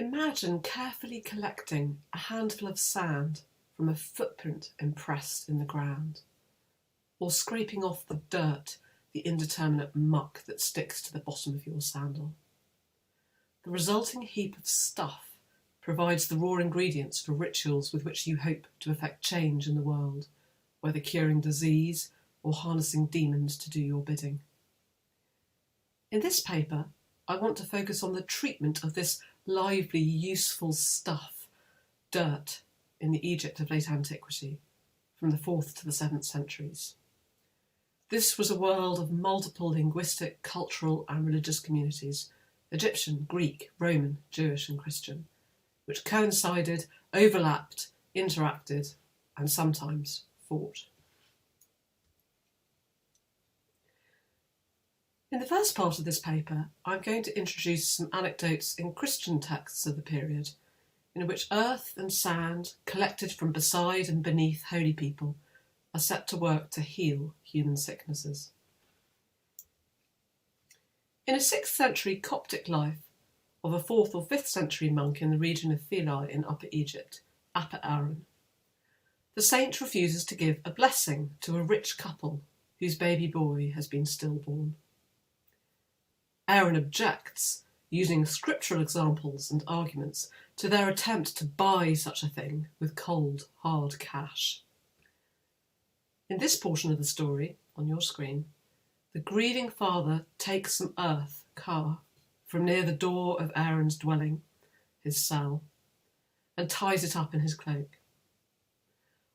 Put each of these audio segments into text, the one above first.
Imagine carefully collecting a handful of sand from a footprint impressed in the ground, or scraping off the dirt, the indeterminate muck that sticks to the bottom of your sandal. The resulting heap of stuff provides the raw ingredients for rituals with which you hope to effect change in the world, whether curing disease or harnessing demons to do your bidding. In this paper, I want to focus on the treatment of this lively, useful stuff, dirt, in the Egypt of late antiquity, from the 4th to the 7th centuries. This was a world of multiple linguistic, cultural and religious communities, Egyptian, Greek, Roman, Jewish and Christian, which coincided, overlapped, interacted and sometimes fought. In the first part of this paper, I'm going to introduce some anecdotes in Christian texts of the period, in which earth and sand, collected from beside and beneath holy people, are set to work to heal human sicknesses. In a 6th century Coptic life of a 4th or 5th century monk in the region of Philae in Upper Egypt, Aaron, the saint refuses to give a blessing to a rich couple whose baby boy has been stillborn. Aaron objects, using scriptural examples and arguments, to their attempt to buy such a thing with cold, hard cash. In this portion of the story, on your screen, the grieving father takes some earth, from near the door of Aaron's dwelling, his cell, and ties it up in his cloak.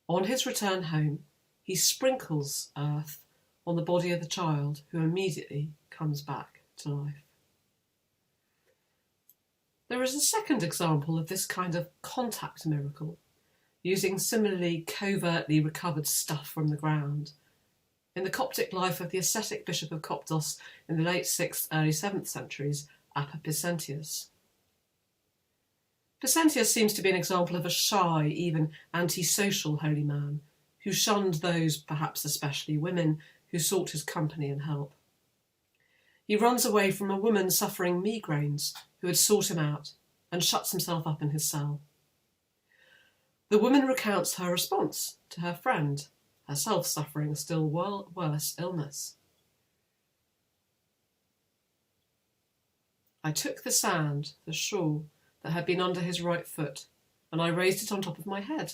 On his return home, he sprinkles earth on the body of the child, who immediately comes back to life. There is a second example of this kind of contact miracle, using similarly covertly recovered stuff from the ground, in the Coptic life of the ascetic bishop of Coptos in the late 6th, early 7th centuries, Pisentius. Pisentius seems to be an example of a shy, even antisocial holy man, who shunned those, perhaps especially women, who sought his company and help. He runs away from a woman suffering migraines who had sought him out and shuts himself up in his cell. The woman recounts her response to her friend, herself suffering a still worse illness. I took the sand, the shawl, that had been under his right foot, and I raised it on top of my head.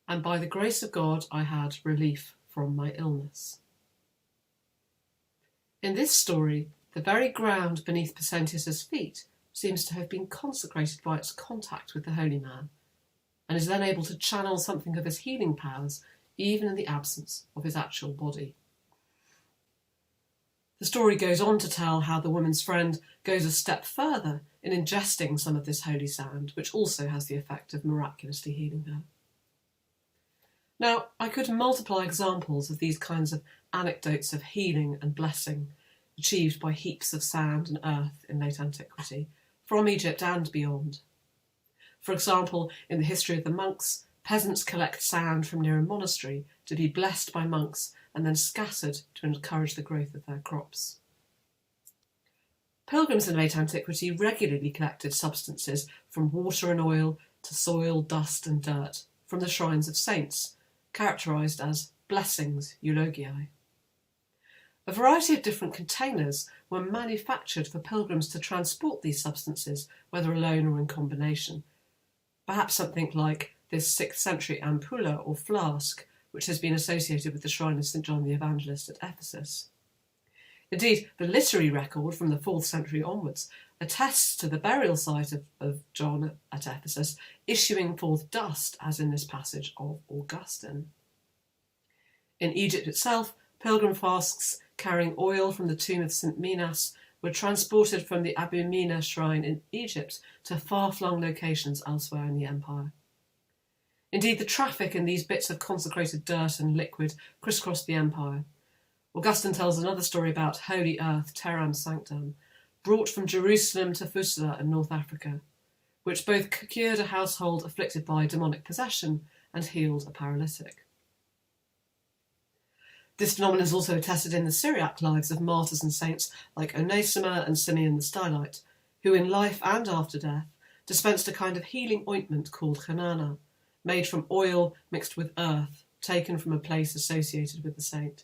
And by the grace of God I had relief from my illness. In this story, the very ground beneath Pisentius's feet seems to have been consecrated by its contact with the holy man, and is then able to channel something of his healing powers even in the absence of his actual body. The story goes on to tell how the woman's friend goes a step further in ingesting some of this holy sand, which also has the effect of miraculously healing her. Now, I could multiply examples of these kinds of anecdotes of healing and blessing achieved by heaps of sand and earth in late antiquity, from Egypt and beyond. For example, in the history of the monks, peasants collect sand from near a monastery to be blessed by monks and then scattered to encourage the growth of their crops. Pilgrims in late antiquity regularly collected substances from water and oil to soil, dust and dirt from the shrines of saints, characterised as blessings, eulogiae. A variety of different containers were manufactured for pilgrims to transport these substances, whether alone or in combination. Perhaps something like this 6th century ampulla or flask, which has been associated with the shrine of St. John the Evangelist at Ephesus. Indeed, the literary record from the 4th century onwards attests to the burial site of John at Ephesus issuing forth dust, as in this passage of Augustine. In Egypt itself, pilgrim flasks carrying oil from the tomb of St. Minas were transported from the Abu Mina shrine in Egypt to far-flung locations elsewhere in the empire. Indeed, the traffic in these bits of consecrated dirt and liquid crisscrossed the empire. Augustine tells another story about holy earth, teram sanctam, brought from Jerusalem to Fusila in North Africa, which both cured a household afflicted by demonic possession and healed a paralytic. This phenomenon is also attested in the Syriac lives of martyrs and saints like Onesimus and Simeon the Stylite, who in life and after death dispensed a kind of healing ointment called chenana, made from oil mixed with earth, taken from a place associated with the saint.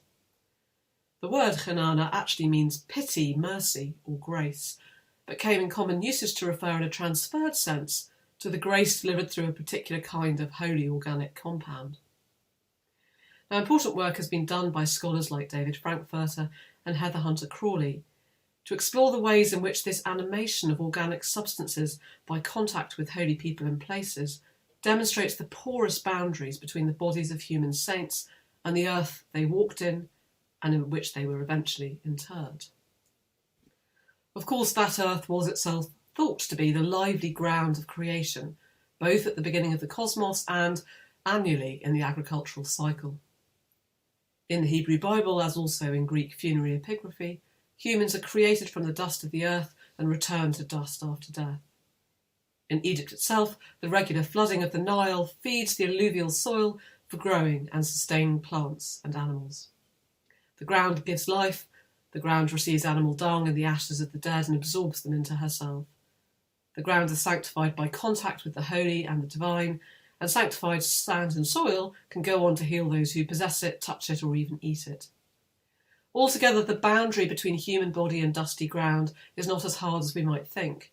The word chenana actually means pity, mercy, or grace, but came in common usage to refer in a transferred sense to the grace delivered through a particular kind of holy organic compound. Now, important work has been done by scholars like David Frankfurter and Heather Hunter Crawley to explore the ways in which this animation of organic substances by contact with holy people and places demonstrates the porous boundaries between the bodies of human saints and the earth they walked in and in which they were eventually interred. Of course, that earth was itself thought to be the lively ground of creation, both at the beginning of the cosmos and annually in the agricultural cycle. In the Hebrew Bible, as also in Greek funerary epigraphy, humans are created from the dust of the earth and return to dust after death. In Egypt itself, the regular flooding of the Nile feeds the alluvial soil for growing and sustaining plants and animals. The ground gives life, the ground receives animal dung and the ashes of the dead and absorbs them into herself. The ground is sanctified by contact with the holy and the divine, and sanctified sand and soil can go on to heal those who possess it, touch it, or even eat it. Altogether, the boundary between human body and dusty ground is not as hard as we might think.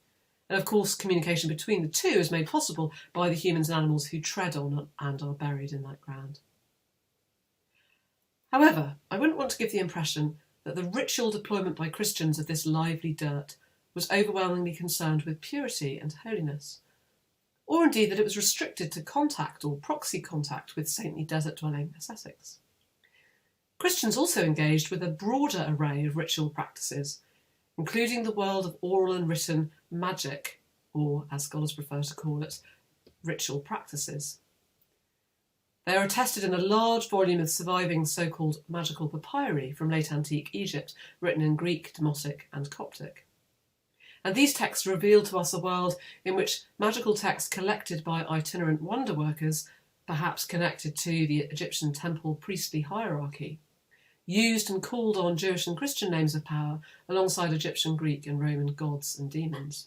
And of course, communication between the two is made possible by the humans and animals who tread on and are buried in that ground. However, I wouldn't want to give the impression that the ritual deployment by Christians of this lively dirt was overwhelmingly concerned with purity and holiness, or indeed that it was restricted to contact or proxy contact with saintly desert-dwelling ascetics. Christians also engaged with a broader array of ritual practices, including the world of oral and written magic, or, as scholars prefer to call it, ritual practices. They are attested in a large volume of surviving so-called magical papyri from late antique Egypt, written in Greek, Demotic and Coptic. And these texts reveal to us a world in which magical texts collected by itinerant wonder workers, perhaps connected to the Egyptian temple priestly hierarchy, used and called on Jewish and Christian names of power alongside Egyptian, Greek and Roman gods and demons.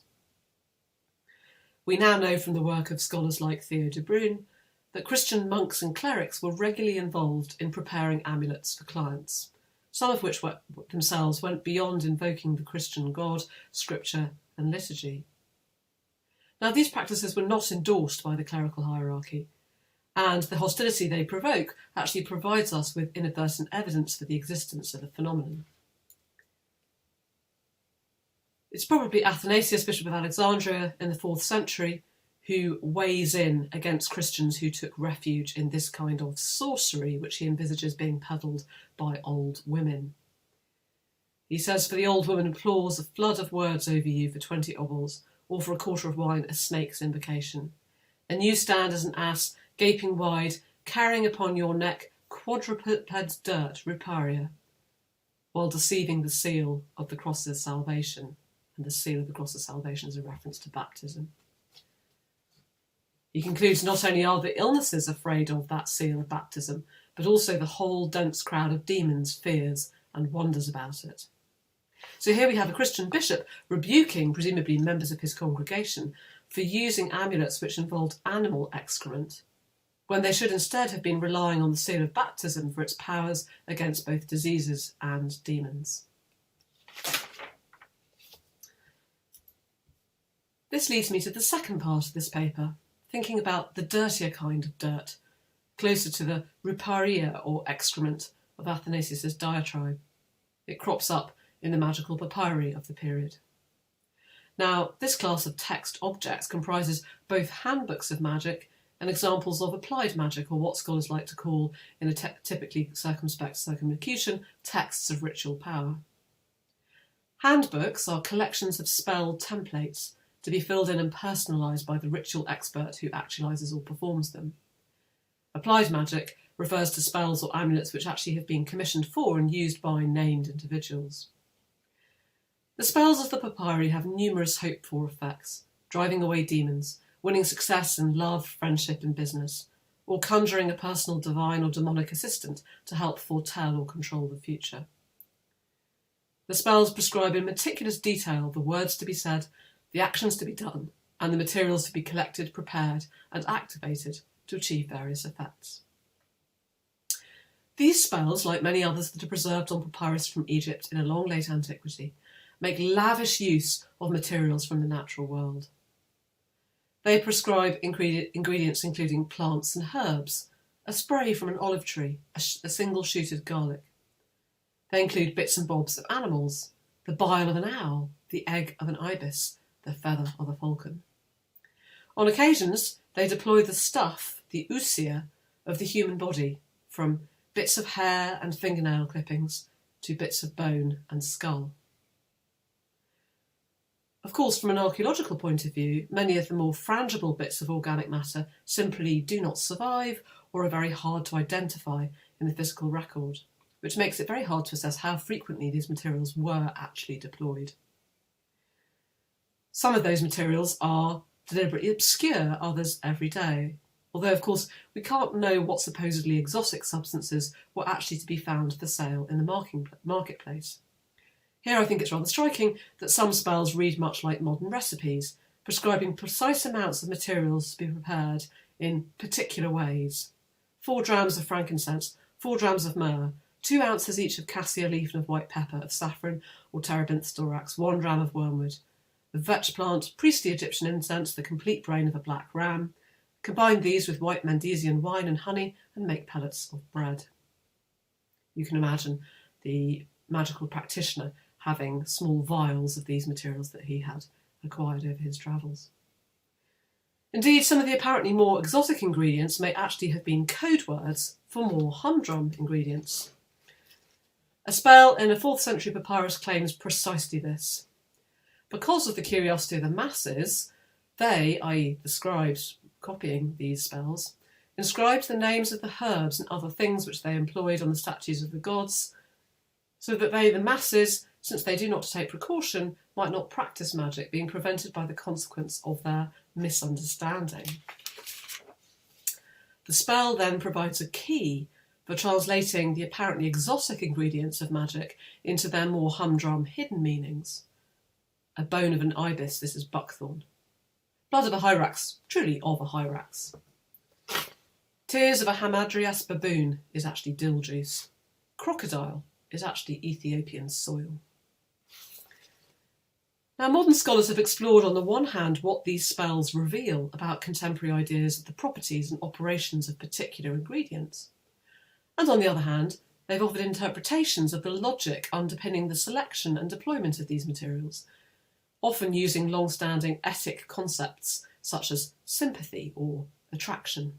We now know from the work of scholars like Theo de Bruyn that Christian monks and clerics were regularly involved in preparing amulets for clients, some of which themselves went beyond invoking the Christian God, scripture and liturgy. Now, these practices were not endorsed by the clerical hierarchy, and the hostility they provoke actually provides us with inadvertent evidence for the existence of the phenomenon. It's probably Athanasius, Bishop of Alexandria in the 4th century, who weighs in against Christians who took refuge in this kind of sorcery which he envisages being peddled by old women. He says, "For the old woman implores a flood of words over you for 20 obols, or for a quarter of wine a snake's invocation. And you stand as an ass, gaping wide, carrying upon your neck quadruped dirt, ruparia, while deceiving the seal of the cross's salvation." And the seal of the cross's salvation is a reference to baptism. He concludes not only are the illnesses afraid of that seal of baptism, but also the whole dense crowd of demons fears and wonders about it. So here we have a Christian bishop rebuking, presumably members of his congregation, for using amulets which involved animal excrement, when they should instead have been relying on the seal of baptism for its powers against both diseases and demons. This leads me to the second part of this paper, thinking about the dirtier kind of dirt, closer to the ruparia or excrement of Athanasius' diatribe. It crops up in the magical papyri of the period. Now, this class of text objects comprises both handbooks of magic and examples of applied magic, or what scholars like to call, in a typically circumspect circumlocution, texts of ritual power. Handbooks are collections of spell templates to be filled in and personalised by the ritual expert who actualises or performs them. Applied magic refers to spells or amulets which actually have been commissioned for and used by named individuals. The spells of the papyri have numerous hoped-for effects, driving away demons, winning success in love, friendship and business, or conjuring a personal divine or demonic assistant to help foretell or control the future. The spells prescribe in meticulous detail the words to be said, the actions to be done, and the materials to be collected, prepared, and activated to achieve various effects. These spells, like many others that are preserved on papyrus from Egypt in a long late antiquity, make lavish use of materials from the natural world. They prescribe ingredients including plants and herbs, a spray from an olive tree, a single-shooted garlic. They include bits and bobs of animals, the bile of an owl, the egg of an ibis, the feather of a falcon. On occasions, they deploy the stuff, the ousia, of the human body, from bits of hair and fingernail clippings to bits of bone and skull. Of course, from an archaeological point of view, many of the more frangible bits of organic matter simply do not survive or are very hard to identify in the physical record, which makes it very hard to assess how frequently these materials were actually deployed. Some of those materials are deliberately obscure, others everyday, although of course we can't know what supposedly exotic substances were actually to be found for sale in the marketplace. Here I think it's rather striking that some spells read much like modern recipes, prescribing precise amounts of materials to be prepared in particular ways. 4 drams of frankincense, 4 drams of myrrh, 2 ounces each of cassia leaf and of white pepper, of saffron or terebinth storax, 1 dram of wormwood, the vetch plant, priestly Egyptian incense, the complete brain of a black ram. Combine these with white Mendesian wine and honey and make pellets of bread. You can imagine the magical practitioner having small vials of these materials that he had acquired over his travels. Indeed, some of the apparently more exotic ingredients may actually have been code words for more humdrum ingredients. A spell in a 4th century papyrus claims precisely this. Because of the curiosity of the masses, they, i.e. the scribes copying these spells, inscribed the names of the herbs and other things which they employed on the statues of the gods, so that they, the masses, since they do not take precaution, might not practice magic, being prevented by the consequence of their misunderstanding. The spell then provides a key for translating the apparently exotic ingredients of magic into their more humdrum hidden meanings. A bone of an ibis, this is buckthorn. Blood of a hyrax, truly of a hyrax. Tears of a hamadryas baboon is actually dill juice. Crocodile is actually Ethiopian soil. Now, modern scholars have explored on the one hand what these spells reveal about contemporary ideas of the properties and operations of particular ingredients, and on the other hand, they've offered interpretations of the logic underpinning the selection and deployment of these materials, often using long-standing ethic concepts such as sympathy or attraction.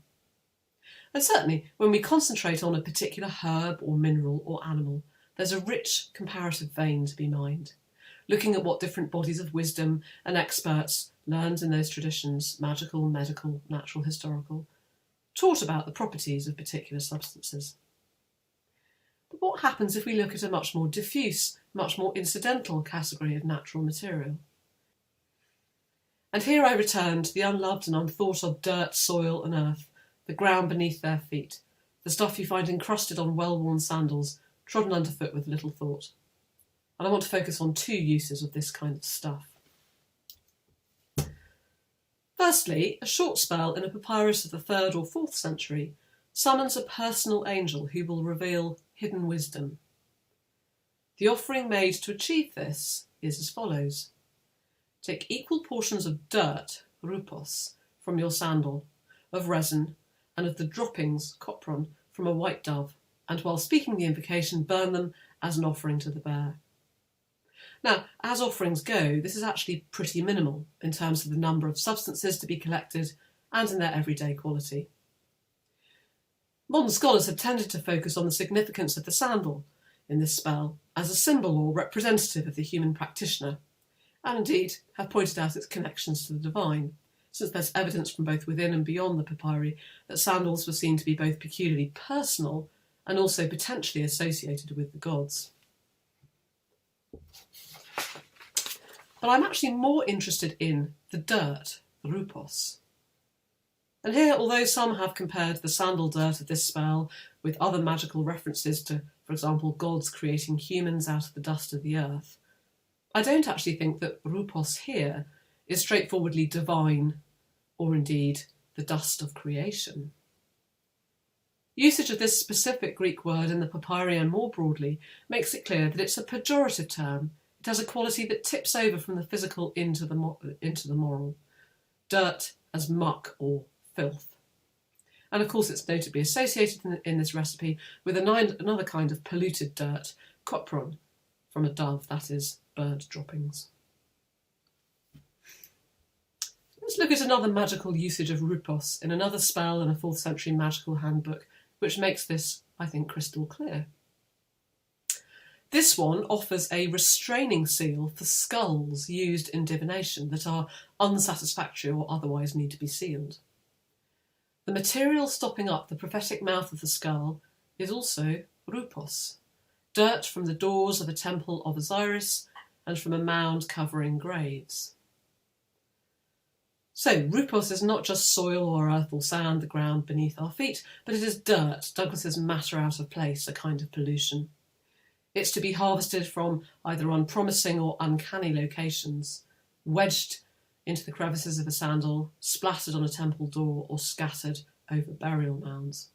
And certainly, when we concentrate on a particular herb or mineral or animal, there's a rich comparative vein to be mined, looking at what different bodies of wisdom and experts learned in those traditions, magical, medical, natural, historical, taught about the properties of particular substances. But what happens if we look at a much more diffuse, much more incidental category of natural material? And here I return to the unloved and unthought of dirt, soil and earth, the ground beneath their feet, the stuff you find encrusted on well-worn sandals, trodden underfoot with little thought. And I want to focus on 2 uses of this kind of stuff. Firstly, a short spell in a papyrus of the 3rd or 4th century summons a personal angel who will reveal hidden wisdom. The offering made to achieve this is as follows. Take equal portions of dirt, rupos, from your sandal, of resin, and of the droppings, copron, from a white dove, and while speaking the invocation, burn them as an offering to the bear. Now, as offerings go, this is actually pretty minimal in terms of the number of substances to be collected and in their everyday quality. Modern scholars have tended to focus on the significance of the sandal in this spell as a symbol or representative of the human practitioner, and indeed have pointed out its connections to the divine, since there's evidence from both within and beyond the papyri that sandals were seen to be both peculiarly personal and also potentially associated with the gods. But I'm actually more interested in the dirt, the rupos. And here, although some have compared the sandal dirt of this spell with other magical references to, for example, gods creating humans out of the dust of the earth, I don't actually think that rupos here is straightforwardly divine, or indeed the dust of creation. Usage of this specific Greek word in the papyri and more broadly makes it clear that it's a pejorative term. It has a quality that tips over from the physical into the moral. Dirt as muck or filth. And of course it's notably associated in this recipe with another kind of polluted dirt, copron, from a dove, that is, bird droppings. Let's look at another magical usage of rupos in another spell in a 4th century magical handbook, which makes this, I think, crystal clear. This one offers a restraining seal for skulls used in divination that are unsatisfactory or otherwise need to be sealed. The material stopping up the prophetic mouth of the skull is also rupos, dirt from the doors of a temple of Osiris and from a mound covering graves. So, rupos is not just soil or earth or sand, the ground beneath our feet, but it is dirt, Douglas's matter out of place, a kind of pollution. It's to be harvested from either unpromising or uncanny locations, wedged into the crevices of a sandal, splattered on a temple door, or scattered over burial mounds.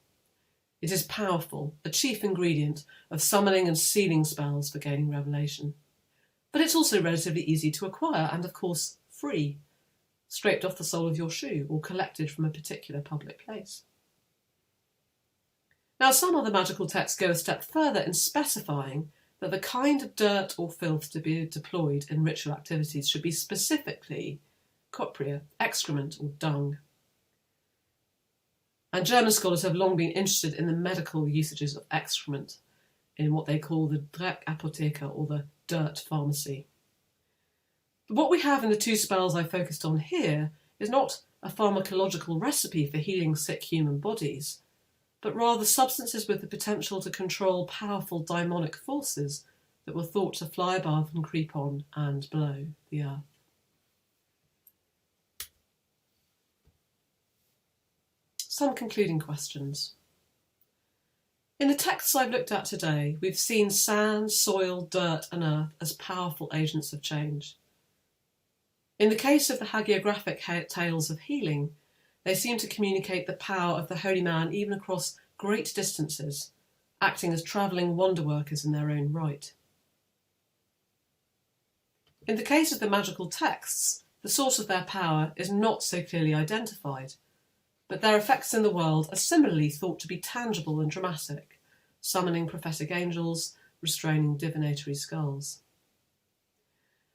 It is powerful, a chief ingredient of summoning and sealing spells for gaining revelation. But it's also relatively easy to acquire and, of course, free, scraped off the sole of your shoe or collected from a particular public place. Now, some other magical texts go a step further in specifying that the kind of dirt or filth to be deployed in ritual activities should be specifically copria, excrement or dung. And German scholars have long been interested in the medical usages of excrement in what they call the Dreck-Apotheke, or the dirt pharmacy. But what we have in the two spells I focused on here is not a pharmacological recipe for healing sick human bodies, but rather substances with the potential to control powerful daimonic forces that were thought to fly above and creep on and below the earth. Some concluding questions. In the texts I've looked at today, we've seen sand, soil, dirt and earth as powerful agents of change. In the case of the hagiographic tales of healing, they seem to communicate the power of the holy man even across great distances, acting as travelling wonder workers in their own right. In the case of the magical texts, the source of their power is not so clearly identified, but their effects in the world are similarly thought to be tangible and dramatic, summoning prophetic angels, restraining divinatory skulls.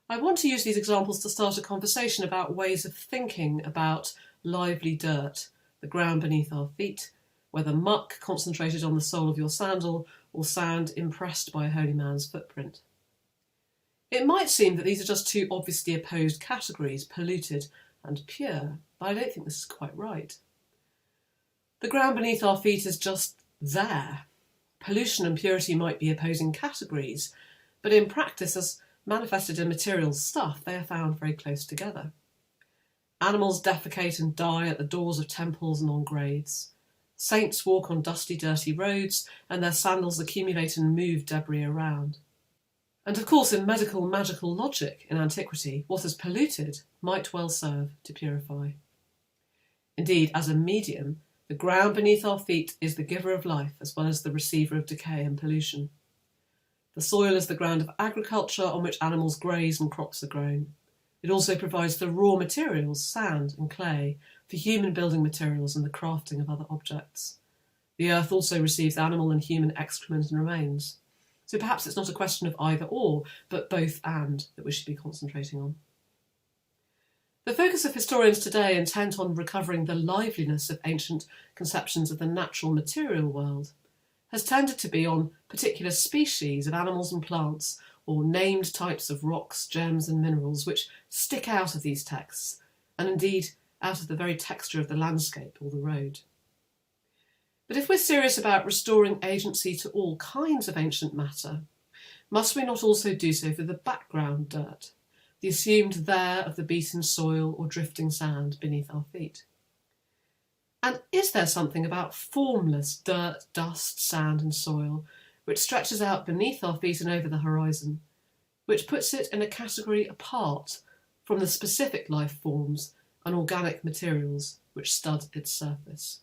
I want to use these examples to start a conversation about ways of thinking about lively dirt, the ground beneath our feet, whether muck concentrated on the sole of your sandal or sand impressed by a holy man's footprint. It might seem that these are just two obviously opposed categories, polluted and pure, but I don't think this is quite right. The ground beneath our feet is just there. Pollution and purity might be opposing categories, but in practice, as manifested in material stuff, they are found very close together. Animals defecate and die at the doors of temples and on graves. Saints walk on dusty, dirty roads, and their sandals accumulate and move debris around. And of course, in medical magical logic in antiquity, what is polluted might well serve to purify. Indeed, as a medium, the ground beneath our feet is the giver of life as well as the receiver of decay and pollution. The soil is the ground of agriculture on which animals graze and crops are grown. It also provides the raw materials, sand and clay, for human building materials and the crafting of other objects. The earth also receives animal and human excrement and remains. So perhaps it's not a question of either or, but both and that we should be concentrating on. The focus of historians today, intent on recovering the liveliness of ancient conceptions of the natural material world, has tended to be on particular species of animals and plants, or named types of rocks, gems and minerals which stick out of these texts, and indeed out of the very texture of the landscape or the road. But if we're serious about restoring agency to all kinds of ancient matter, must we not also do so for the background dirt, the assumed there of the beaten soil or drifting sand beneath our feet? And is there something about formless dirt, dust, sand and soil which stretches out beneath our feet and over the horizon, which puts it in a category apart from the specific life forms and organic materials which stud its surface.